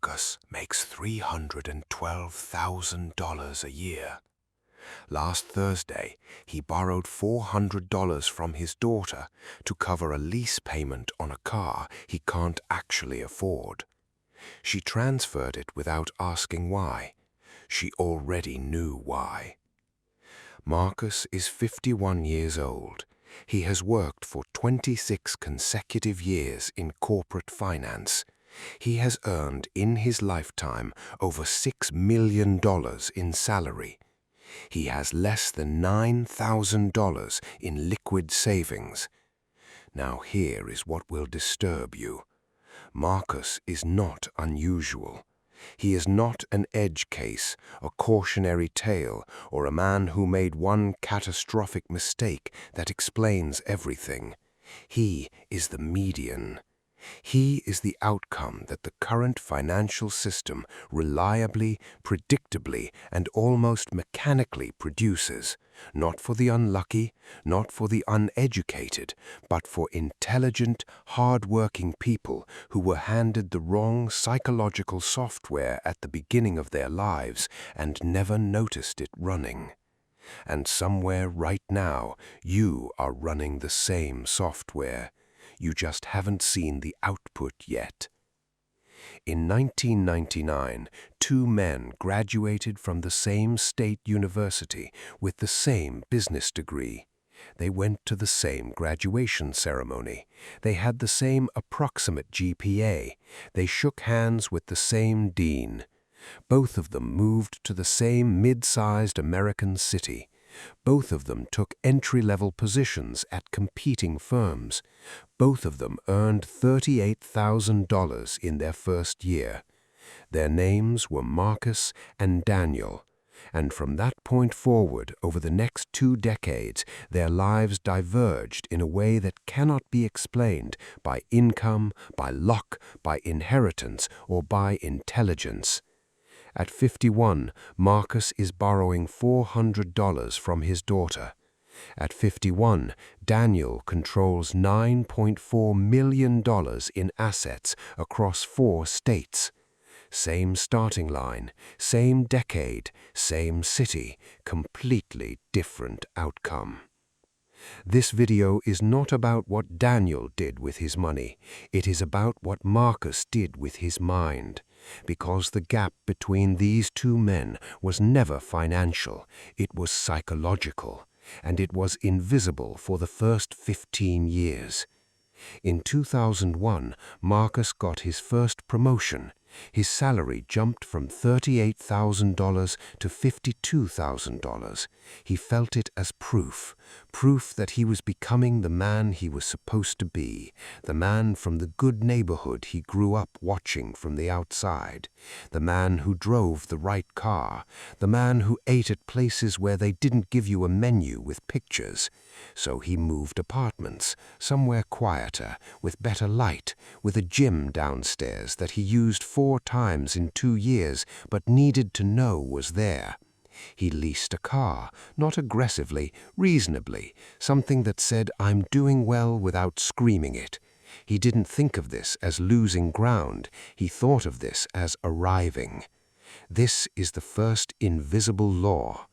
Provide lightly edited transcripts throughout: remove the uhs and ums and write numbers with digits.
Marcus makes $312,000 a year. Last Thursday, he borrowed $400 from his daughter to cover a lease payment on a car he can't actually afford. She transferred it without asking why. She already knew why. Marcus is 51 years old. He has worked for 26 consecutive years in corporate finance. He has earned in his lifetime over $6 million in salary. He has less than $9,000 in liquid savings. Now here is what will disturb you. Marcus is not unusual. He is not an edge case, a cautionary tale, or a man who made one catastrophic mistake that explains everything. He is the median. He is the outcome that the current financial system reliably, predictably, and almost mechanically produces, not for the unlucky, not for the uneducated, but for intelligent, hard-working people who were handed the wrong psychological software at the beginning of their lives and never noticed it running. And somewhere right now, you are running the same software. You just haven't seen the output yet. In 1999, two men graduated from the same state university with the same business degree. They went to the same graduation ceremony. They had the same approximate GPA. They shook hands with the same dean. Both of them moved to the same mid-sized American city. Both of them took entry-level positions at competing firms. Both of them earned $38,000 in their first year. Their names were Marcus and Daniel. And from that point forward, over the next 2 decades, their lives diverged in a way that cannot be explained by income, by luck, by inheritance, or by intelligence. At 51, Marcus is borrowing $400 from his daughter. At 51, Daniel controls $9.4 million in assets across 4 states. Same starting line, same decade, same city, completely different outcome. This video is not about what Daniel did with his money. It is about what Marcus did with his mind. Because the gap between these two men was never financial, it was psychological, and it was invisible for the first 15 years. In 2001, Marcus got his first promotion. His salary jumped from $38,000 to $52,000. He felt it as proof that he was becoming the man he was supposed to be, the man from the good neighborhood he grew up watching from the outside, the man who drove the right car, the man who ate at places where they didn't give you a menu with pictures. So he moved apartments, somewhere quieter, with better light, with a gym downstairs that he used 4 times in 2 years, but needed to know was there. He leased a car, not aggressively, reasonably, something that said, "I'm doing well," without screaming it. He didn't think of this as losing ground. He thought of this as arriving. This is the first invisible law.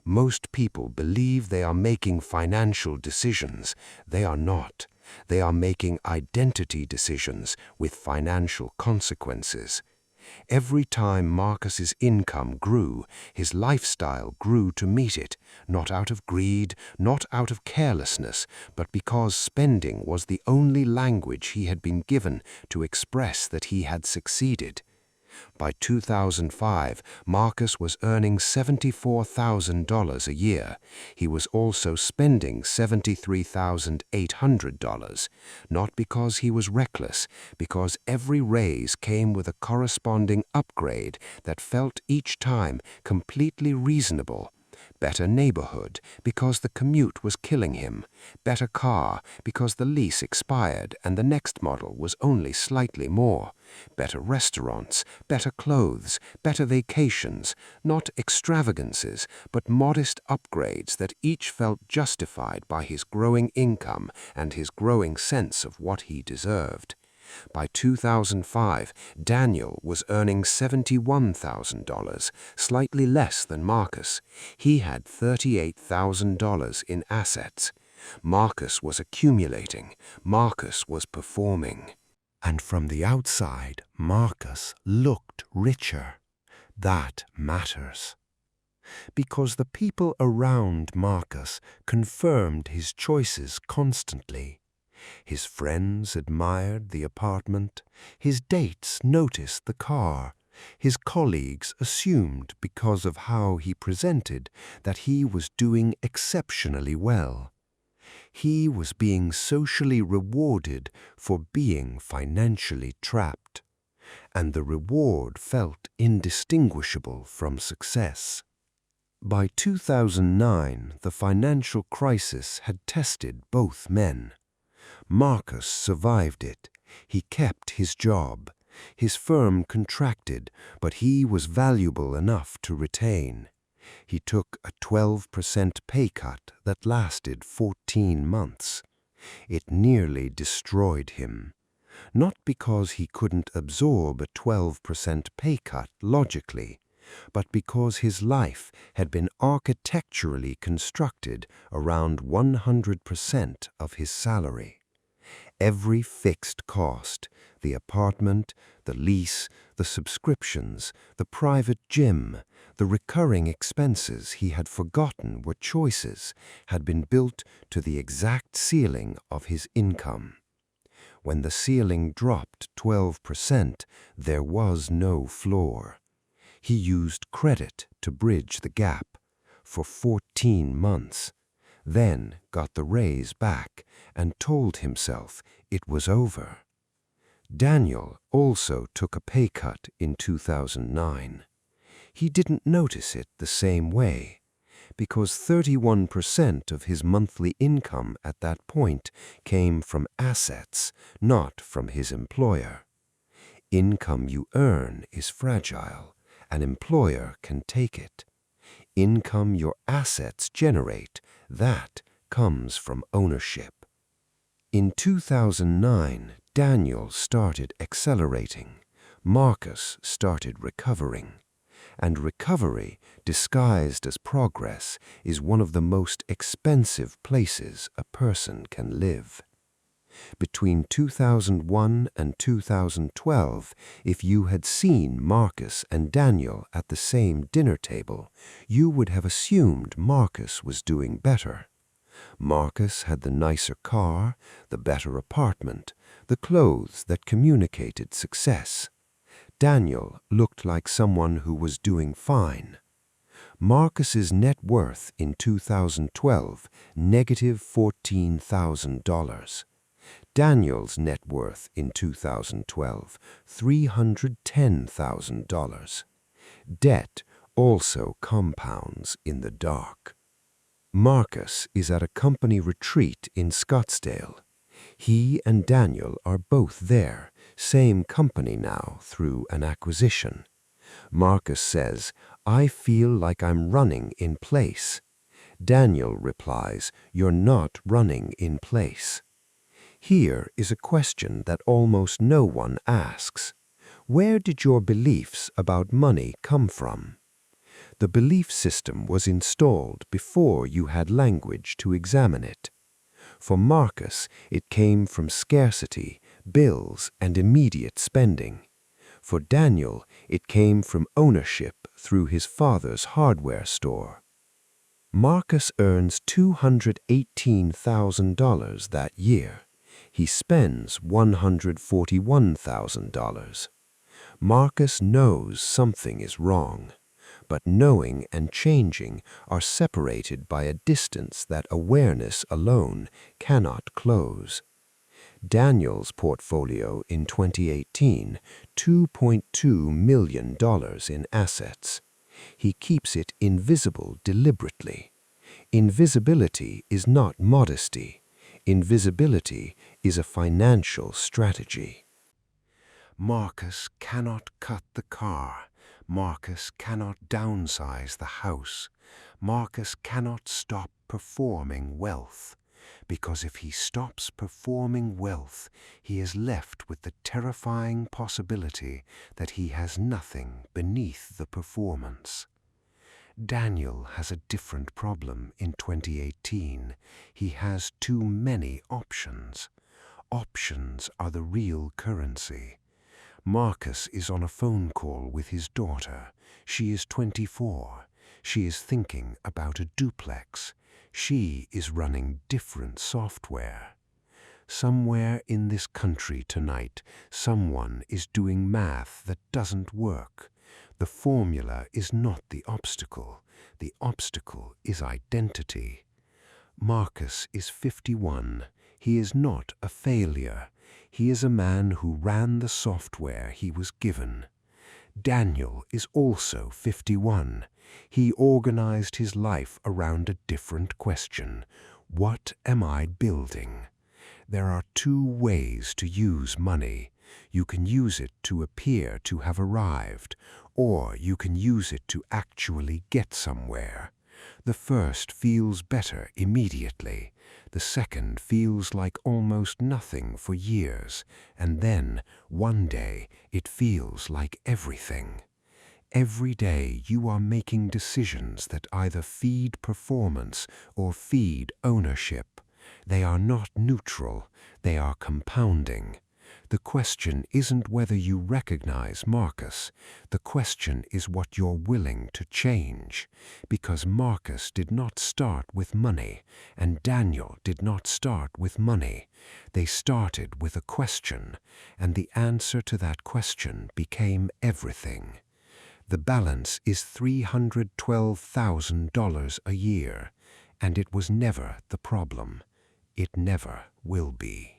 Most people believe they are making financial decisions. They are not. They are making identity decisions with financial consequences. Every time Marcus's income grew, his lifestyle grew to meet it, not out of greed, not out of carelessness, but because spending was the only language he had been given to express that he had succeeded. By 2005, Marcus was earning $74,000 a year. He was also spending $73,800, not because he was reckless, because every raise came with a corresponding upgrade that felt each time completely reasonable. Better neighborhood, because the commute was killing him. Better car, because the lease expired and the next model was only slightly more. Better restaurants, better clothes, better vacations, not extravagances, but modest upgrades that each felt justified by his growing income and his growing sense of what he deserved. By 2005, Daniel was earning $71,000, slightly less than Marcus. He had $38,000 in assets. Marcus was accumulating. Marcus was performing. And from the outside, Marcus looked richer. That matters. Because the people around Marcus confirmed his choices constantly. His friends admired the apartment. His dates noticed the car. His colleagues assumed, because of how he presented, that he was doing exceptionally well. He was being socially rewarded for being financially trapped, and the reward felt indistinguishable from success. By 2009, the financial crisis had tested both men. Marcus survived it. He kept his job. His firm contracted, but he was valuable enough to retain. He took a 12% pay cut that lasted 14 months. It nearly destroyed him. Not because he couldn't absorb a 12% pay cut logically, but because his life had been architecturally constructed around 100% of his salary. Every fixed cost, the apartment, the lease, the subscriptions, the private gym, the recurring expenses he had forgotten were choices, had been built to the exact ceiling of his income. When the ceiling dropped 12%, there was no floor. He used credit to bridge the gap for 14 months, then got the raise back and told himself it was over. Daniel also took a pay cut in 2009. He didn't notice it the same way, because 31% of his monthly income at that point came from assets, not from his employer. Income you earn is fragile. An employer can take it. Income your assets generate, that comes from ownership. In 2009, Daniel started accelerating. Marcus started recovering. And recovery, disguised as progress, is one of the most expensive places a person can live. Between 2001 and 2012, if you had seen Marcus and Daniel at the same dinner table, you would have assumed Marcus was doing better. Marcus had the nicer car, the better apartment, the clothes that communicated success. Daniel looked like someone who was doing fine. Marcus's net worth in 2012, negative $14,000. Daniel's net worth in 2012, $310,000. Debt also compounds in the dark. Marcus is at a company retreat in Scottsdale. He and Daniel are both there, same company now through an acquisition. Marcus says, "I feel like I'm running in place." Daniel replies, "You're not running in place." Here is a question that almost no one asks. Where did your beliefs about money come from? The belief system was installed before you had language to examine it. For Marcus, it came from scarcity, bills, and immediate spending. For Daniel, it came from ownership through his father's hardware store. Marcus earns $218,000 that year. He spends $141,000. Marcus knows something is wrong, but knowing and changing are separated by a distance that awareness alone cannot close. Daniel's portfolio in 2018, $2.2 million in assets. He keeps it invisible deliberately. Invisibility is not modesty. Invisibility is a financial strategy. Marcus cannot cut the car. Marcus cannot downsize the house. Marcus cannot stop performing wealth. because if he stops performing wealth, he is left with the terrifying possibility that he has nothing beneath the performance. Daniel has a different problem in 2018. He has too many options. Options are the real currency. Marcus is on a phone call with his daughter. She is 24. She is thinking about a duplex. She is running different software. Somewhere in this country tonight, someone is doing math that doesn't work. The formula is not the obstacle. The obstacle is identity. Marcus is 51. He is not a failure. He is a man who ran the software he was given. Daniel is also 51. He organized his life around a different question. What am I building? There are two ways to use money. You can use it to appear to have arrived, or you can use it to actually get somewhere. The first feels better immediately. The second feels like almost nothing for years, and then, one day, it feels like everything. Every day you are making decisions that either feed performance or feed ownership. They are not neutral, they are compounding. The question isn't whether you recognize Marcus. The question is what you're willing to change. Because Marcus did not start with money, and Daniel did not start with money. They started with a question, and the answer to that question became everything. The balance is $312,000 a year, and it was never the problem. It never will be.